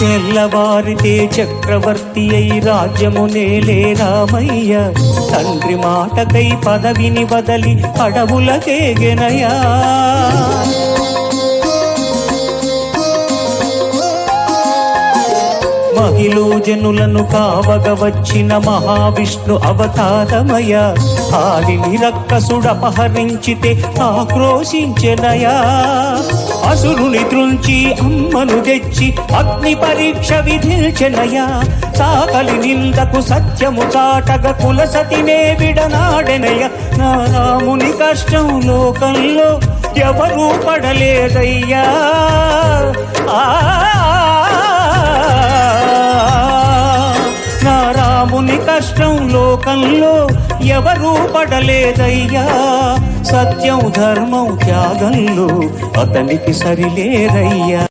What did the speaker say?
తెల్లవారితే చక్రవర్తి అయి రాజ్యము నేలే రామయ్య. తండ్రి మాటకై పదవిని వదలి అడవులకేగెనయా. మహిళ జనులను కావగ వచ్చిన మహావిష్ణు అవతారమయ. ఆడిని రక్కసుడపహరించితే ఆక్రోశించెనయా. అసురుని త్రుంచి అమ్మను తెచ్చి అగ్ని పరీక్ష విధించెనయా. సాకలి నిందకు సత్యము చాటగ కులసతినే విడనాడెనయ. నా రాముని కష్టం లోకంలో ఎవరూ పడలేదయ్యా. నా రాముని కష్టం లోకంలో ఎవరూ పడలేదయ్యా. సత్యం ధర్మం త్యాగంలో అతనికి సరిలేరయ్యా.